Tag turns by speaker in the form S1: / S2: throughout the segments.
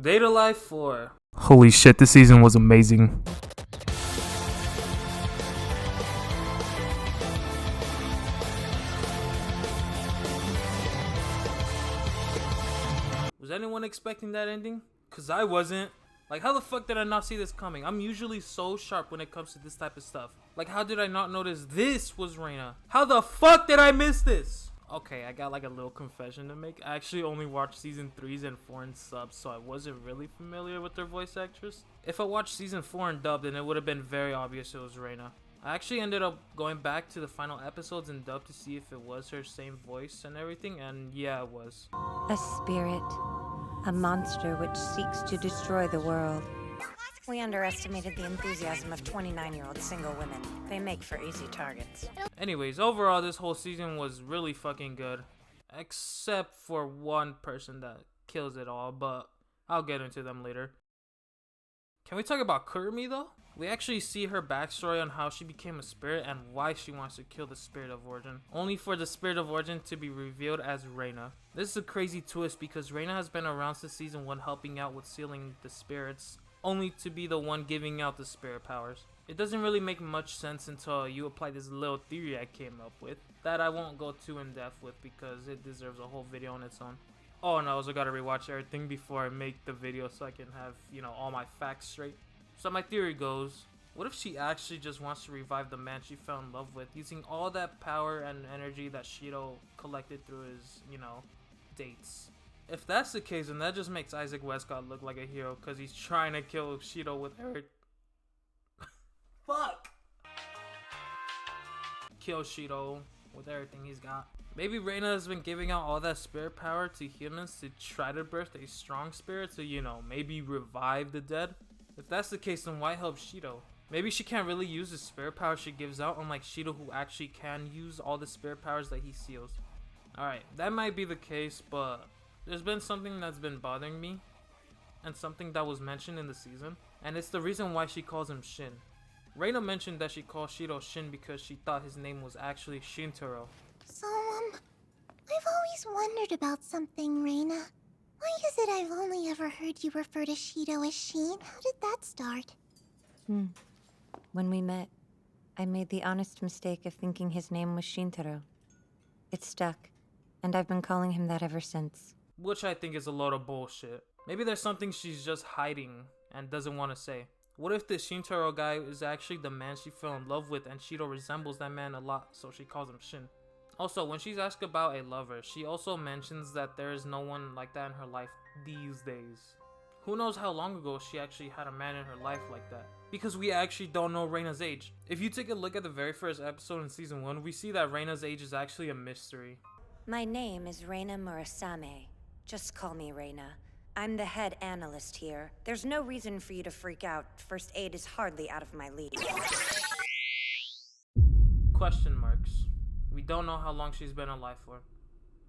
S1: Data Life 4.
S2: Holy shit, this season was amazing.
S1: Was anyone expecting that ending? Cause I wasn't. Like, how the fuck did I not see this coming? I'm usually so sharp when it comes to this type of stuff. Like, how did I not notice this was Reina? How the fuck did I miss this? Okay, I got like a little confession to make. I actually only watched season 3s and 4 in subs, so I wasn't really familiar with their voice actress. If I watched season 4 in dub, then it would have been very obvious it was Reina. I actually ended up going back to the final episodes in dub to see if it was her same voice and everything, and yeah, it was.
S3: A spirit. A monster which seeks to destroy the world. We underestimated the enthusiasm of 29-year-old single women. They make for easy targets.
S1: Anyways, overall, this whole season was really fucking good. Except for one person that kills it all, but I'll get into them later. Can we talk about Kurumi though? We actually see her backstory on how she became a spirit and why she wants to kill the Spirit of Origin, only for the Spirit of Origin to be revealed as Reina. This is a crazy twist because Reina has been around since season 1 helping out with sealing the spirits, only to be the one giving out the spirit powers. It doesn't really make much sense until you apply this little theory I came up with that I won't go too in depth with because it deserves a whole video on its own. Oh, and I also gotta rewatch everything before I make the video so I can have, all my facts straight. So my theory goes, what if she actually just wants to revive the man she fell in love with using all that power and energy that Shido collected through his, dates? If that's the case, then that just makes Isaac Westcott look like a hero because he's trying to kill Shido with her. Fuck! Kill Shido with everything he's got. Maybe Reina has been giving out all that spirit power to humans to try to birth a strong spirit to, maybe revive the dead. If that's the case, then why help Shido? Maybe she can't really use the spirit power she gives out, unlike Shido who actually can use all the spirit powers that he seals. Alright, that might be the case, but there's been something that's been bothering me, and something that was mentioned in the season, and it's the reason why she calls him Shin. Reina mentioned that she called Shido Shin because she thought his name was actually Shintaro.
S4: So, I've always wondered about something, Reina. Why is it I've only ever heard you refer to Shido as Shin? How did that start?
S3: When we met, I made the honest mistake of thinking his name was Shintaro. It stuck, and I've been calling him that ever since.
S1: Which I think is a load of bullshit. Maybe there's something she's just hiding and doesn't want to say. What if this Shintaro guy is actually the man she fell in love with and Shido resembles that man a lot, so she calls him Shin? Also, when she's asked about a lover, she also mentions that there is no one like that in her life these days. Who knows how long ago she actually had a man in her life like that? Because we actually don't know Reina's age. If you take a look at the very first episode in season 1, we see that Reina's age is actually a mystery.
S3: My name is Reina Murasame. Just call me Reina. I'm the head analyst here. There's no reason for you to freak out. First aid is hardly out of my league.
S1: Question marks. We don't know how long she's been alive for.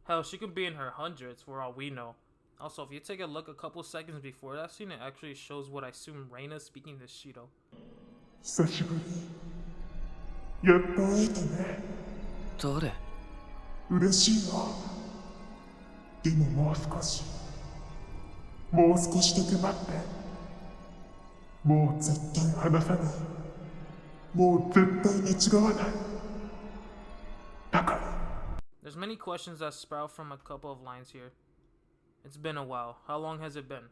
S1: Hell, she could be in her hundreds for all we know. Also, if you take a look a couple seconds before that scene, it actually shows what I assume Reina speaking to Shido.
S5: 久しぶり。やっと会えたね。
S2: 誰？
S5: 嬉しいな。でももう少し。もう少しだけ待って。もう絶対離さない。もう絶対に違わない。だから。
S1: There's many questions that sprout from a couple of lines here. It's been a while. How long has it been?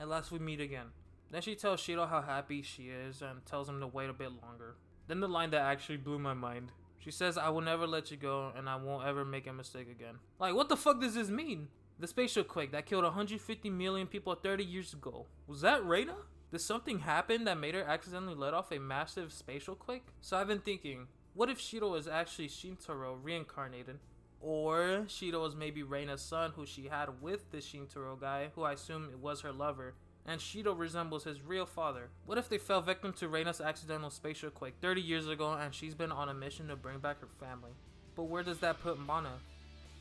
S1: At last we meet again. Then she tells Shido how happy she is and tells him to wait a bit longer. Then the line that actually blew my mind. She says, I will never let you go and I won't ever make a mistake again. Like, what the fuck does this mean? The spatial quake that killed 150 million people 30 years ago. Was that Reina? Did something happen that made her accidentally let off a massive spatial quake? So I've been thinking, what if Shido is actually Shintaro reincarnated? Or Shido is maybe Reina's son who she had with the Shintaro guy, who I assume it was her lover, and Shido resembles his real father. What if they fell victim to Reina's accidental spatial quake 30 years ago and she's been on a mission to bring back her family? But where does that put Mana?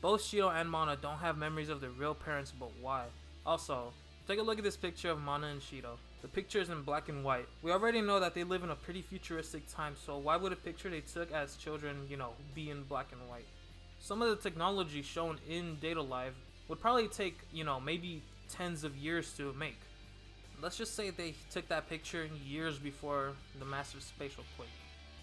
S1: Both Shido and Mana don't have memories of their real parents, but why? Also, take a look at this picture of Mana and Shido. The picture is in black and white. We already know that they live in a pretty futuristic time, so why would a picture they took as children, be in black and white? Some of the technology shown in Data Live would probably take, maybe tens of years to make. Let's just say they took that picture years before the massive spatial quake,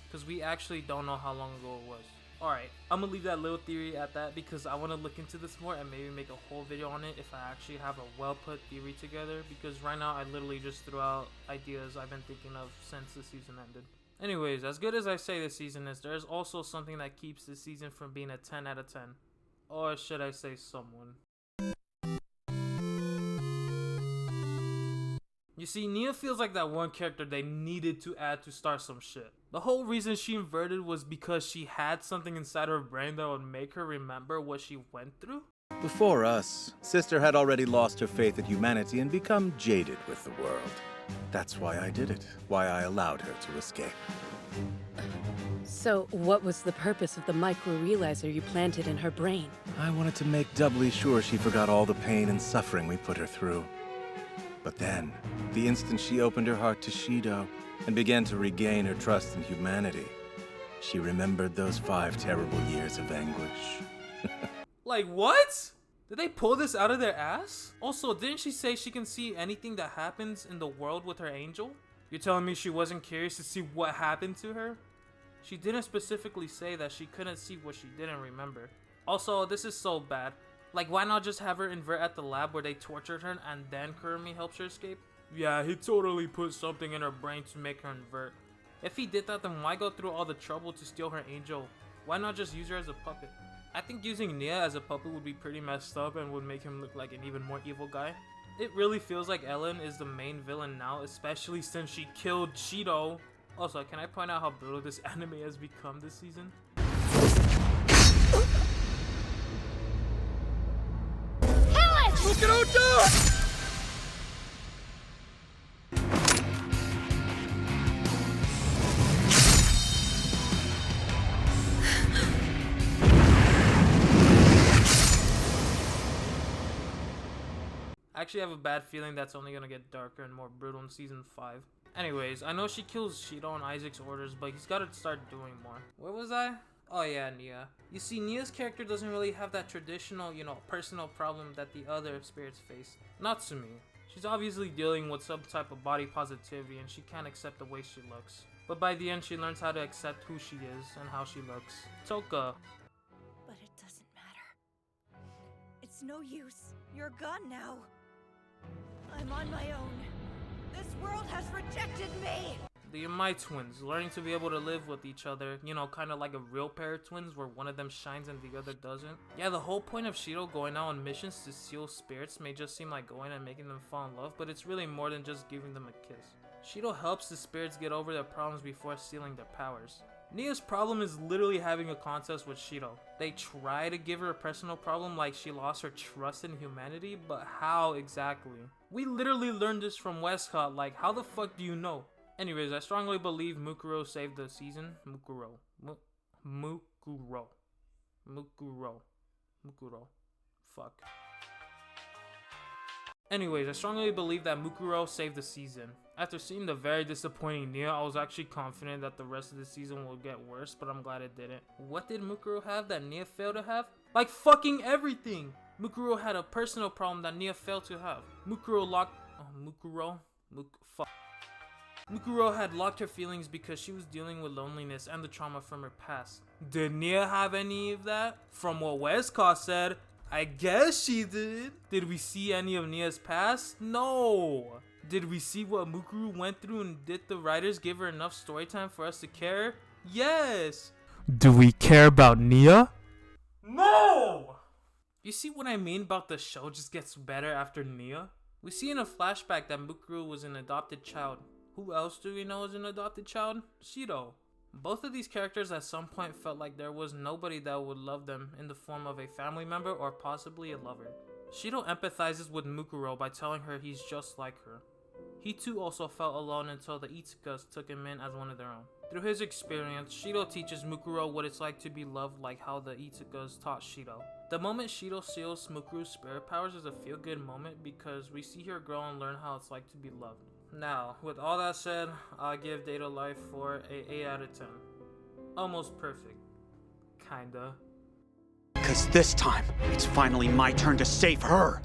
S1: because we actually don't know how long ago it was. Alright, I'm gonna leave that little theory at that because I want to look into this more and maybe make a whole video on it if I actually have a well put theory together, because right now I literally just threw out ideas I've been thinking of since the season ended. Anyways, as good as I say this season is, there's also something that keeps this season from being a 10 out of 10. Or should I say someone. You see, Nia feels like that one character they needed to add to start some shit. The whole reason she inverted was because she had something inside her brain that would make her remember what she went through?
S6: Before us, Sister had already lost her faith in humanity and become jaded with the world. That's why I did it, why I allowed her to escape.
S7: So, what was the purpose of the micro-realizer you planted in her brain?
S6: I wanted to make doubly sure she forgot all the pain and suffering we put her through. But then, the instant she opened her heart to Shido and began to regain her trust in humanity, she remembered those 5 terrible years of anguish.
S1: Like, what? Did they pull this out of their ass? Also, didn't she say she can see anything that happens in the world with her angel? You're telling me she wasn't curious to see what happened to her? She didn't specifically say that she couldn't see what she didn't remember. Also, this is so bad. Like, why not just have her invert at the lab where they tortured her and then Kurumi helps her escape? Yeah, he totally put something in her brain to make her invert. If he did that, then why go through all the trouble to steal her angel? Why not just use her as a puppet? I think using Nia as a puppet would be pretty messed up and would make him look like an even more evil guy. It really feels like Ellen is the main villain now, especially since she killed Shido. Also, can I point out how brutal this anime has become this season?
S6: Look at Oda!
S1: I actually have a bad feeling that's only gonna get darker and more brutal in season 5. Anyways, I know she kills Shido on Isaac's orders, but he's gotta start doing more. Where was I? Oh yeah, Nia. You see, Nia's character doesn't really have that traditional, personal problem that the other spirits face. Natsumi. She's obviously dealing with some type of body positivity and she can't accept the way she looks. But by the end, she learns how to accept who she is and how she looks. Toka.
S8: But it doesn't matter. It's no use. You're gone now. I'm on my own. This world has rejected me!
S1: The Yamai twins, learning to be able to live with each other, kind of like a real pair of twins where one of them shines and the other doesn't. Yeah, the whole point of Shido going out on missions to steal spirits may just seem like going and making them fall in love, but it's really more than just giving them a kiss. Shido helps the spirits get over their problems before stealing their powers. Nia's problem is literally having a contest with Shido. They try to give her a personal problem like she lost her trust in humanity, but how exactly? We literally learned this from Westcott, like how the fuck do you know? Anyways, I strongly believe Mukuro saved the season. Mukuro. Fuck. Anyways, I strongly believe that Mukuro saved the season. After seeing the very disappointing Nia, I was actually confident that the rest of the season will get worse, but I'm glad it didn't. What did Mukuro have that Nia failed to have? Like fucking everything! Mukuro had a personal problem that Nia failed to have. Mukuro had locked her feelings because she was dealing with loneliness and the trauma from her past. Did Nia have any of that? From what Westcott said, I guess she did. Did we see any of Nia's past? No. Did we see what Mukuro went through, and did the writers give her enough story time for us to care? Yes.
S2: Do we care about Nia?
S1: No! You see what I mean about the show just gets better after Nia? We see in a flashback that Mukuro was an adopted child. Who else do we know is an adopted child? Shido. Both of these characters at some point felt like there was nobody that would love them in the form of a family member or possibly a lover. Shido empathizes with Mukuro by telling her he's just like her. He too also felt alone until the Ichikas took him in as one of their own. Through his experience, Shido teaches Mukuro what it's like to be loved like how the Ichikas taught Shido. The moment Shido steals Mukuro's spirit powers is a feel-good moment because we see her grow and learn how it's like to be loved. Now, with all that said, I'll give Data Life 4 a 8 out of 10. Almost perfect. Kinda.
S9: Because this time, it's finally my turn to save her.